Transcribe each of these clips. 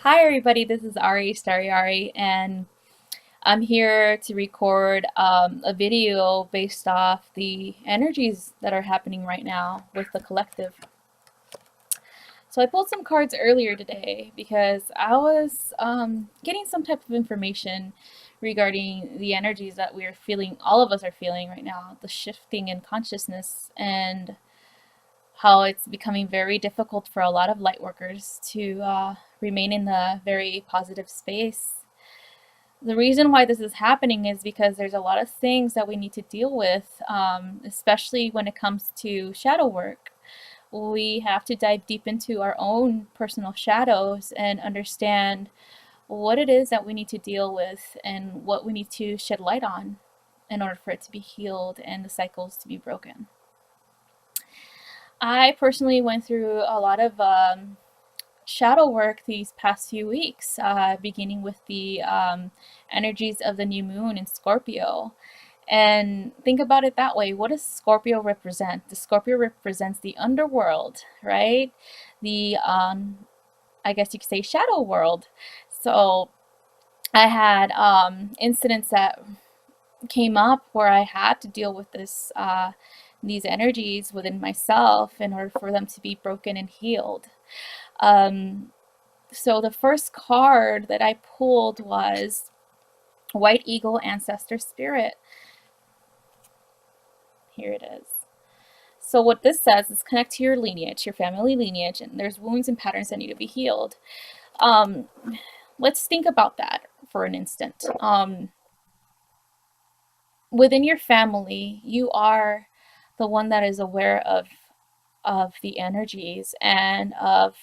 Hi everybody, this is StariAri, and I'm here to record a video based off the energies that are happening right now with the collective. So I pulled some cards earlier today because I was getting some type of information regarding the energies that we are feeling, all of us are feeling right now, the shifting in consciousness, and how it's becoming very difficult for a lot of light workers to remain in the very positive space. The reason why this is happening is because there's a lot of things that we need to deal with, especially when it comes to shadow work. We have to dive deep into our own personal shadows and understand what it is that we need to deal with and what we need to shed light on in order for it to be healed and the cycles to be broken. I personally went through a lot of shadow work these past few weeks, beginning with the energies of the new moon in Scorpio. And think about it that way. What does Scorpio represent? The Scorpio represents the underworld, right? The, I guess you could say, shadow world. So I had incidents that came up where I had to deal with these energies within myself in order for them to be broken and healed. So the first card that I pulled was White Eagle Ancestor Spirit. Here it is. So what this says is connect to your lineage, your family lineage, and there's wounds and patterns that need to be healed. Let's think about that for an instant. Within your family, you are the one that is aware of the energies and of,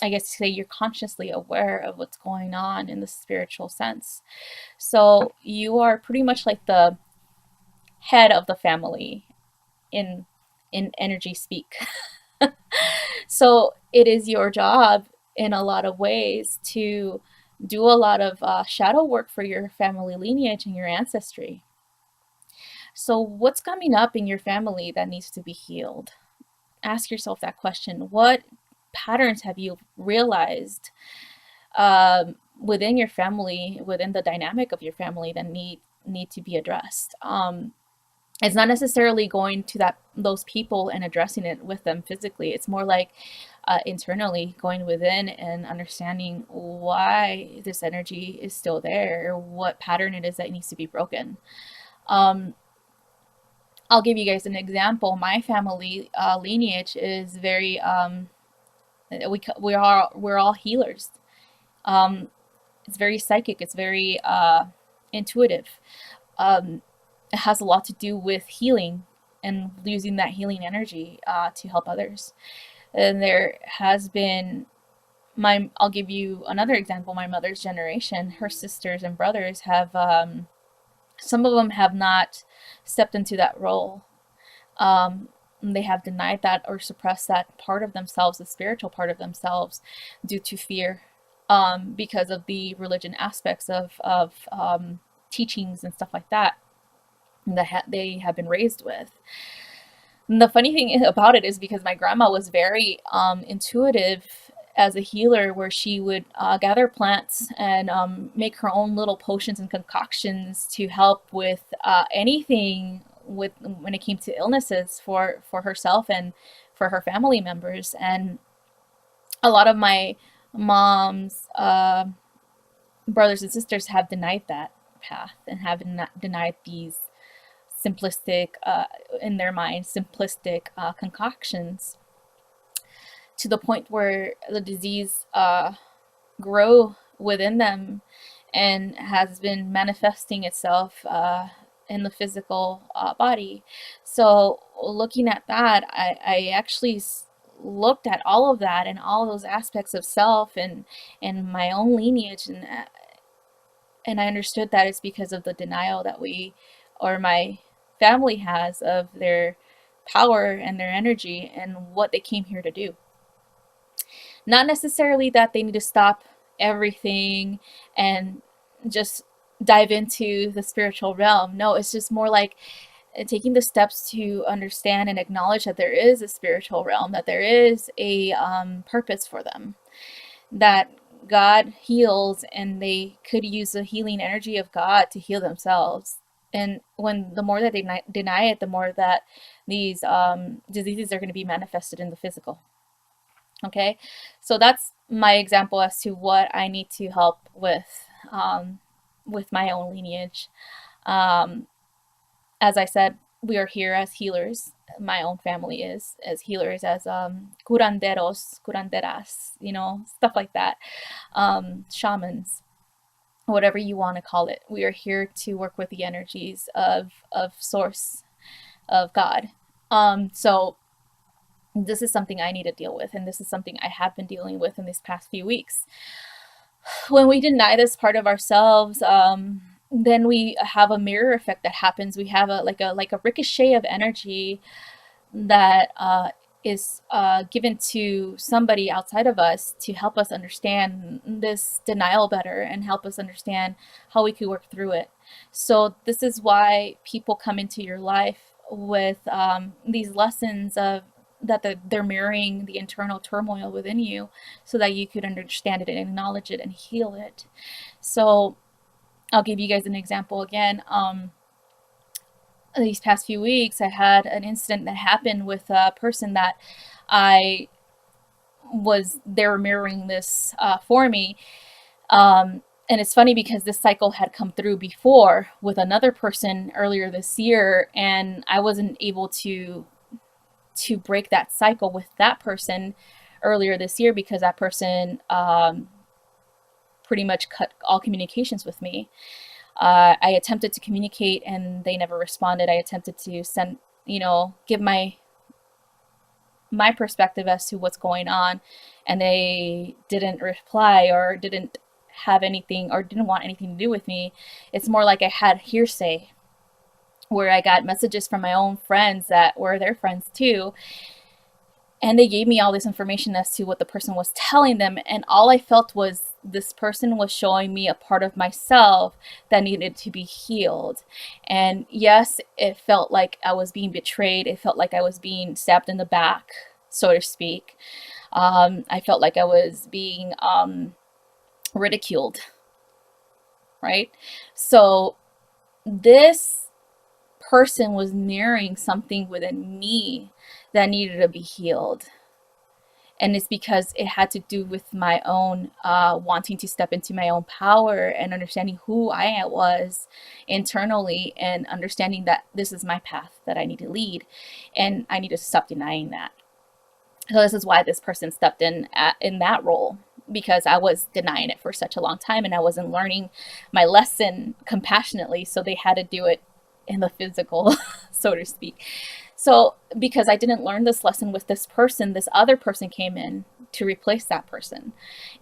I guess, say you're consciously aware of what's going on in the spiritual sense. So you are pretty much like the head of the family in energy speak. So it is your job in a lot of ways to do a lot of shadow work for your family lineage and your ancestry. So what's coming up in your family that needs to be healed? Ask yourself that question. What patterns have you realized within your family, within the dynamic of your family, that need to be addressed? It's not necessarily going to those people and addressing it with them physically. It's more like internally going within and understanding why this energy is still there, or what pattern it is that needs to be broken. I'll give you guys an example. My family lineage is very we're all healers. It's very psychic. It's very intuitive. It has a lot to do with healing and using that healing energy to help others. And there has been I'll give you another example. My mother's generation, her sisters and brothers have, some of them have not stepped into that role. They have denied that or suppressed that part of themselves, the spiritual part of themselves, due to fear, because of the religion aspects of teachings and stuff like that they have been raised with. And the funny thing about it is because my grandma was very intuitive as a healer, where she would gather plants and make her own little potions and concoctions to help with anything when it came to illnesses for herself and for her family members. And a lot of my mom's brothers and sisters have denied that path and have denied these simplistic, in their mind, simplistic concoctions, to the point where the disease grow within them and has been manifesting itself in the physical body. So looking at that, I actually looked at all of that and all of those aspects of self and my own lineage, and I understood that it's because of the denial that my family has of their power and their energy and what they came here to do. Not necessarily that they need to stop everything and just dive into the spiritual realm. No, it's just more like taking the steps to understand and acknowledge that there is a spiritual realm, that there is a purpose for them, that God heals, and they could use the healing energy of God to heal themselves. And when the more that they deny it, the more that these diseases are going to be manifested in the physical. Okay, so that's my example as to what I need to help with my own lineage. Um, as I said, we are here as healers. My own family is as healers, as curanderos, curanderas, you know, stuff like that. Shamans, whatever you want to call it. We are here to work with the energies of source, of God. So this is something I need to deal with, and this is something I have been dealing with in these past few weeks. When we deny this part of ourselves, then we have a mirror effect that happens. We have a like a ricochet of energy that is given to somebody outside of us to help us understand this denial better and help us understand how we could work through it. So this is why people come into your life with these lessons of that they're mirroring the internal turmoil within you, so that you could understand it and acknowledge it and heal it. So I'll give you guys an example again. These past few weeks, I had an incident that happened with a person that they were mirroring this for me. And it's funny because this cycle had come through before with another person earlier this year, and I wasn't able to break that cycle with that person earlier this year because that person pretty much cut all communications with me. I attempted to communicate and they never responded. I attempted to send, give my perspective as to what's going on, and they didn't reply or didn't have anything or didn't want anything to do with me. It's more like I had hearsay, where I got messages from my own friends that were their friends too, and they gave me all this information as to what the person was telling them, and all I felt was this person was showing me a part of myself that needed to be healed. And yes, it felt like I was being betrayed. It felt like I was being stabbed in the back, so to speak. I felt like I was being ridiculed, right? So this person was mirroring something within me that needed to be healed. And it's because it had to do with my own wanting to step into my own power and understanding who I was internally, and understanding that this is my path that I need to lead, and I need to stop denying that. So this is why this person stepped in that role, because I was denying it for such a long time and I wasn't learning my lesson compassionately. So they had to do it in the physical, so to speak. So because I didn't learn this lesson with this person, this other person came in to replace that person.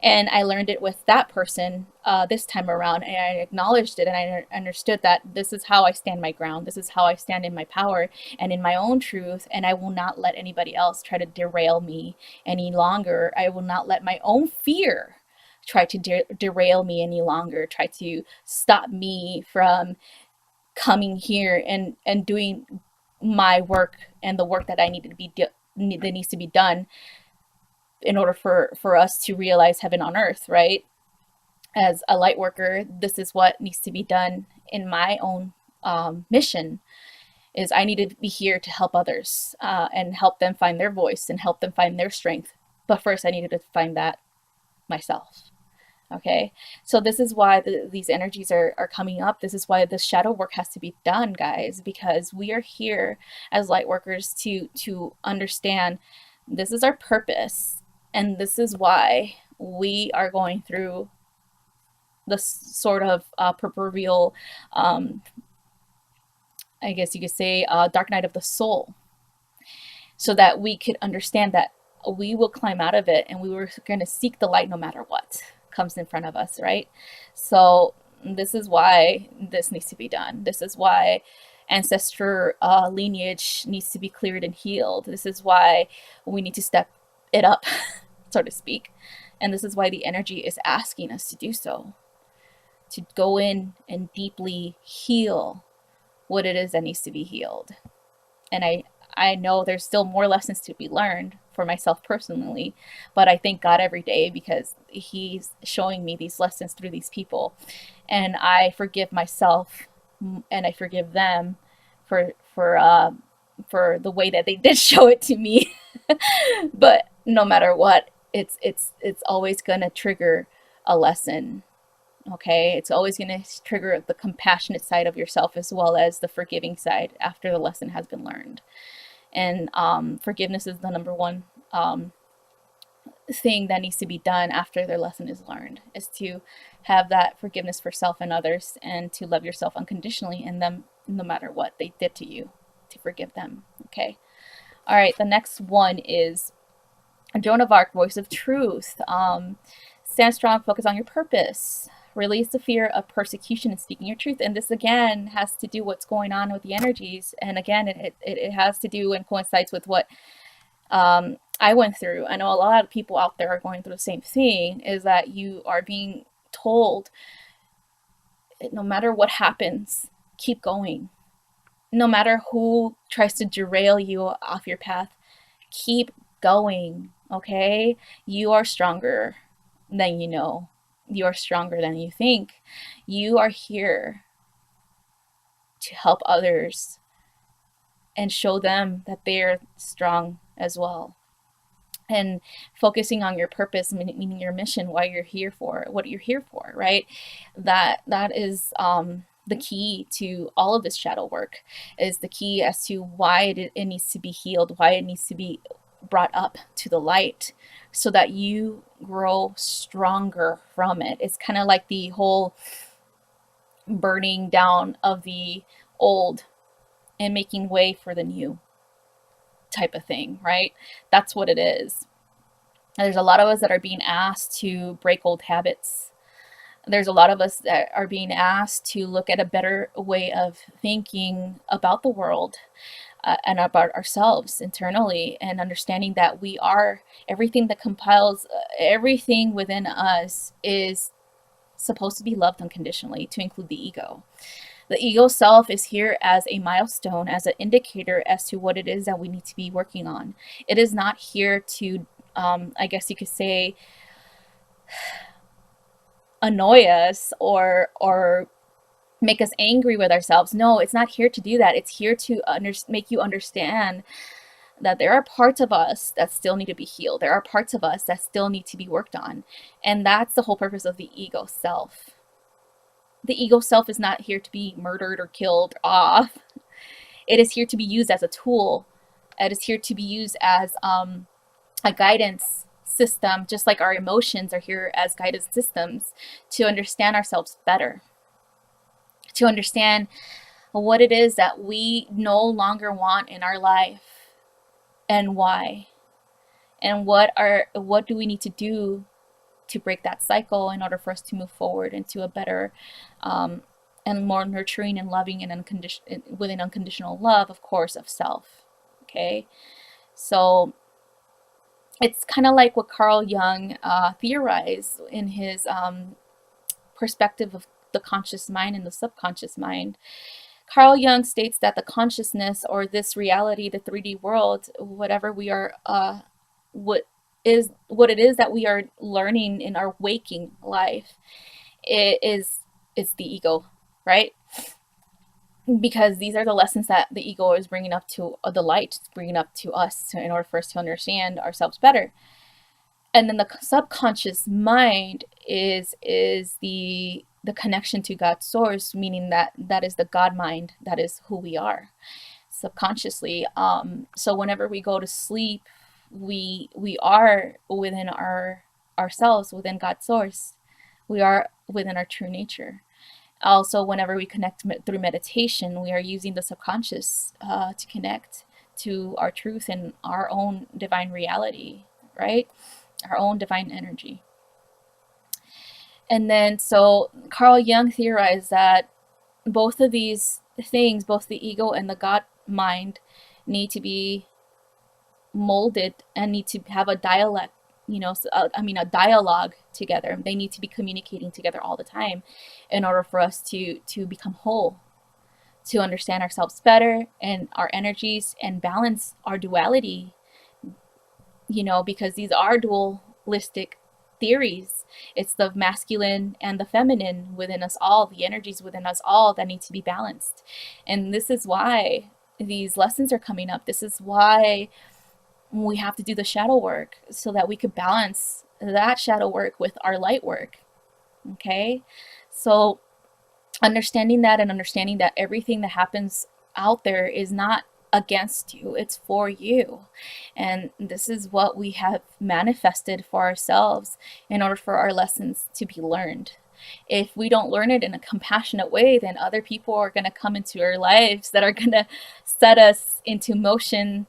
And I learned it with that person this time around, and I acknowledged it, and I understood that this is how I stand my ground. This is how I stand in my power and in my own truth, and I will not let anybody else try to derail me any longer. I will not let my own fear try to derail me any longer, try to stop me from coming here and doing my work and the work that I needed to be that needs to be done in order for us to realize heaven on earth, right? As a light worker, this is what needs to be done in my own mission. Is I need to be here to help others and help them find their voice and help them find their strength. But first, I needed to find that myself. Okay, so this is why these energies are coming up. This is why this shadow work has to be done, guys, because we are here as light workers to understand this is our purpose, and this is why we are going through the sort of proverbial, I guess you could say, dark night of the soul, so that we could understand that we will climb out of it, and we were going to seek the light no matter what comes in front of us, right? So this is why this needs to be done. This is why ancestor lineage needs to be cleared and healed. This is why we need to step it up, so to speak. And this is why the energy is asking us to do so, to go in and deeply heal what it is that needs to be healed. And I know there's still more lessons to be learned for myself personally, but I thank God every day because He's showing me these lessons through these people, and I forgive myself and I forgive them for for the way that they did show it to me. But no matter what, it's always gonna trigger a lesson. Okay, it's always going to trigger the compassionate side of yourself as well as the forgiving side after the lesson has been learned. And forgiveness is the number one thing that needs to be done after their lesson is learned, is to have that forgiveness for self and others, and to love yourself unconditionally in them no matter what they did to you, to forgive them. Okay. All right, the next one is Joan of Arc, voice of truth. Stand strong, focus on your purpose. Release the fear of persecution and speaking your truth. And this again has to do what's going on with the energies. And again, it has to do and coincides with what I went through. I know a lot of people out there are going through the same thing, is that you are being told, no matter what happens, keep going. No matter who tries to derail you off your path, keep going, okay? You are stronger than you know. You are stronger than you think. You are here to help others and show them that they're strong as well. And focusing on your purpose, meaning your mission, why you're here for, what you're here for, right? That is the key to all of this shadow work, is the key as to why it needs to be healed, why it needs to be brought up to the light, so that you grow stronger from it. It's kind of like the whole burning down of the old and making way for the new type of thing, right? That's what it is. There's a lot of us that are being asked to break old habits. There's a lot of us that are being asked to look at a better way of thinking about the world, and about ourselves internally, and understanding that we are everything that compiles everything within us is supposed to be loved unconditionally, to include the ego. The ego self is here as a milestone, as an indicator as to what it is that we need to be working on. It is not here to, I guess you could say, annoy us or make us angry with ourselves. No, it's not here to do that. It's here to make you understand that there are parts of us that still need to be healed. There are parts of us that still need to be worked on. And that's the whole purpose of the ego self. The ego self is not here to be murdered or killed off. It is here to be used as a tool. It is here to be used as a guidance system, just like our emotions are here as guidance systems, to understand ourselves better, to understand what it is that we no longer want in our life and why, and what do we need to do to break that cycle in order for us to move forward into a better and more nurturing and loving and within unconditional love, of course, of self. Okay, so it's kind of like what Carl Jung theorized in his perspective of the conscious mind and the subconscious mind. Carl Jung states that the consciousness, or this reality, the 3D world, whatever we are, what it is that we are learning in our waking life, is the ego, right? Because these are the lessons that the ego is bringing up to the light, bringing up to us in order for us to understand ourselves better. And then the subconscious mind is the connection to God's source, meaning that is the God mind, that is who we are subconsciously. So whenever we go to sleep, we are within ourselves, within God's source. We are within our true nature. Also, whenever we connect through meditation, we are using the subconscious to connect to our truth and our own divine reality, right? Our own divine energy. And then, so Carl Jung theorized that both of these things, both the ego and the God mind, need to be molded and need to have a dialect, a dialogue together. They need to be communicating together all the time in order for us to become whole, to understand ourselves better and our energies, and balance our duality, you know, because these are dualistic theories. It's the masculine and the feminine within us all, the energies within us all that need to be balanced. And this is why these lessons are coming up. This is why we have to do the shadow work, so that we could balance that shadow work with our light work. Okay? So understanding that, and understanding that everything that happens out there is not against you, it's for you. And this is what we have manifested for ourselves in order for our lessons to be learned. If we don't learn it in a compassionate way, then other people are going to come into our lives that are going to set us into motion.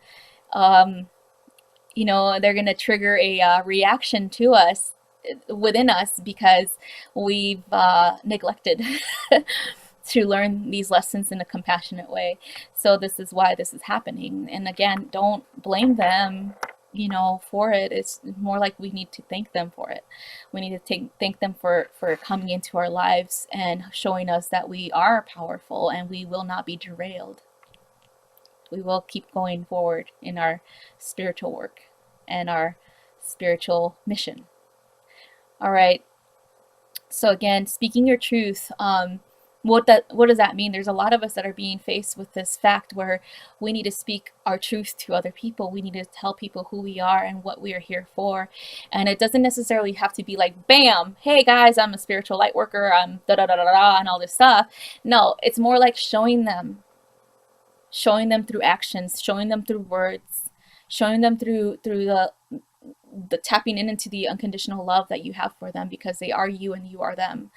You know, they're going to trigger a reaction to us, within us, because we've neglected to learn these lessons in a compassionate way. So this is why this is happening. And again, don't blame them, you know, for it. It's more like we need to thank them for it. We need to thank them for coming into our lives and showing us that we are powerful and we will not be derailed. We will keep going forward in our spiritual work and our spiritual mission. All right. So again, speaking your truth, what does that mean? There's a lot of us that are being faced with this fact where we need to speak our truth to other people. We need to tell people who we are and what we are here for. And it doesn't necessarily have to be like, bam, hey guys, I'm a spiritual light worker, I'm da da da da da and all this stuff. No, it's more like showing them through actions, showing them through words, showing them through the tapping into the unconditional love that you have for them, because they are you and you are them,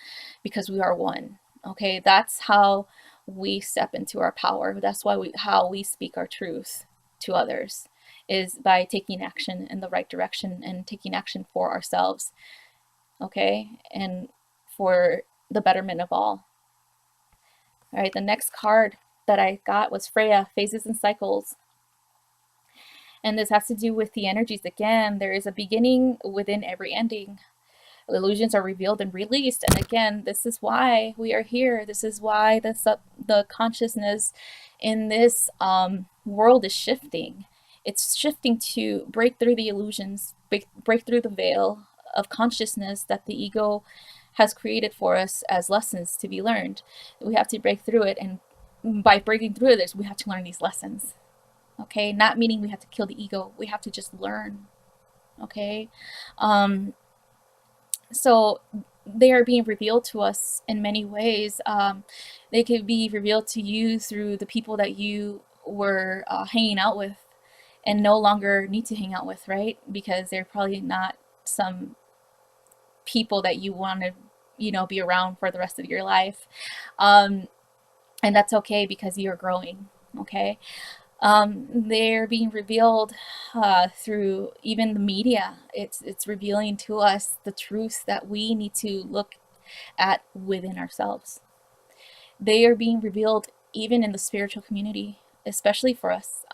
because we are one. Okay, that's how we step into our power. That's how we speak our truth to others, is by taking action in the right direction and taking action for ourselves. Okay, and for the betterment of all. All right, the next card that I got was Freya, Phases and Cycles. And this has to do with the energies again. There is a beginning within every ending. Illusions are revealed and released. And again, this is why we are here. This is why the consciousness in this world is shifting. It's shifting to break through the illusions, break through the veil of consciousness that the ego has created for us as lessons to be learned. We have to break through it. And by breaking through this, we have to learn these lessons. Okay, not meaning we have to kill the ego. We have to just learn. Okay, so they are being revealed to us in many ways. They could be revealed to you through the people that you were hanging out with and no longer need to hang out with, right? Because they're probably not some people that you want to, you know, be around for the rest of your life. And that's okay, because you're growing. Okay. They're being revealed through even the media. It's revealing to us the truth that we need to look at within ourselves. They are being revealed even in the spiritual community, especially for us,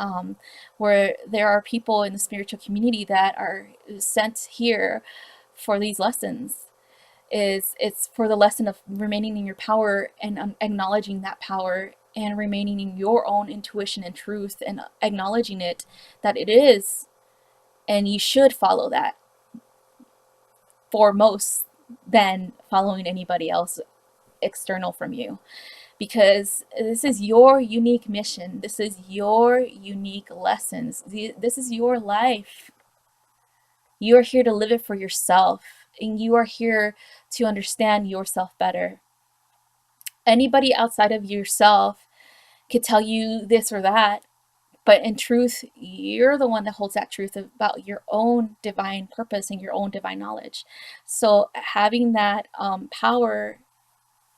where there are people in the spiritual community that are sent here for these lessons. It's for the lesson of remaining in your power and acknowledging that power, and remaining in your own intuition and truth, and acknowledging it, that it is, and you should follow that foremost than following anybody else external from you, because this is your unique mission. This is your unique lessons. This is your life. You are here to live it for yourself, and you are here to understand yourself better. Anybody outside of yourself could tell you this or that, but in truth, you're the one that holds that truth about your own divine purpose and your own divine knowledge. So having that power,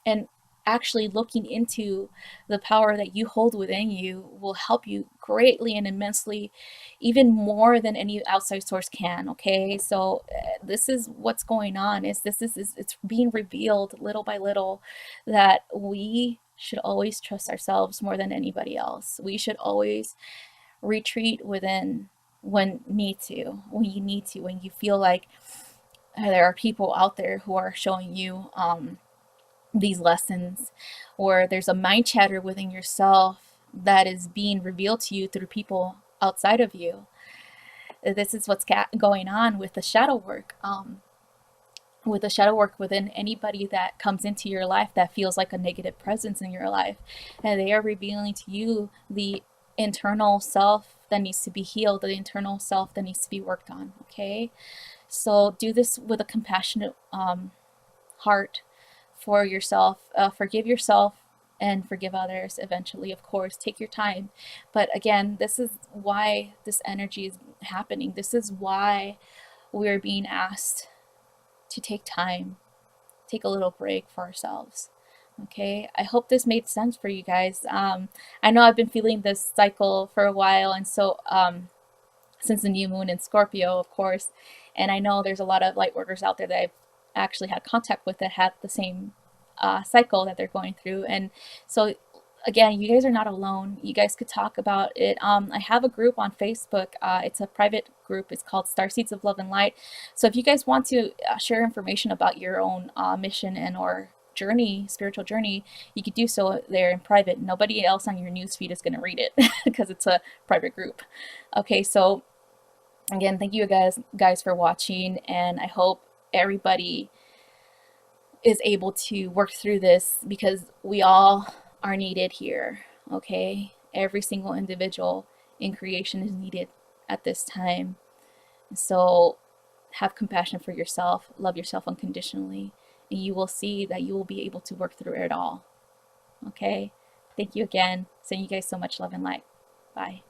and actually looking into the power that you hold within you, will help you greatly and immensely, even more than any outside source can. Okay, so this is what's going on. It's being revealed little by little, that we should always trust ourselves more than anybody else. We should always retreat within when you need to, when you feel like there are people out there who are showing you these lessons, or there's a mind chatter within yourself that is being revealed to you through people outside of you. This is what's going on with the shadow work. With the shadow work within anybody that comes into your life that feels like a negative presence in your life, and they are revealing to you the internal self that needs to be healed, the internal self that needs to be worked on. Okay, so do this with a compassionate heart for yourself. Forgive yourself and forgive others eventually, of course. Take your time. But again, this is why this energy is happening. This is why we're being asked to take time, take a little break for ourselves. Okay, I hope this made sense for you guys. I know I've been feeling this cycle for a while, and so since the new moon in Scorpio, of course, and I know there's a lot of light workers out there that I've actually had contact with that had the same cycle that they're going through. And so again, you guys are not alone. You guys could talk about it. I have a group on Facebook. It's a private group. It's called Starseeds of Love and Light. So if you guys want to share information about your own mission and or journey, spiritual journey, you could do so there in private. Nobody else on your newsfeed is going to read it because it's a private group. Okay, so again, thank you guys for watching, and I hope everybody is able to work through this, because we all are needed here. Okay, every single individual in creation is needed at this time. So have compassion for yourself, love yourself unconditionally, and you will see that you will be able to work through it all. Okay, thank you again. Send you guys so much love and light. Bye.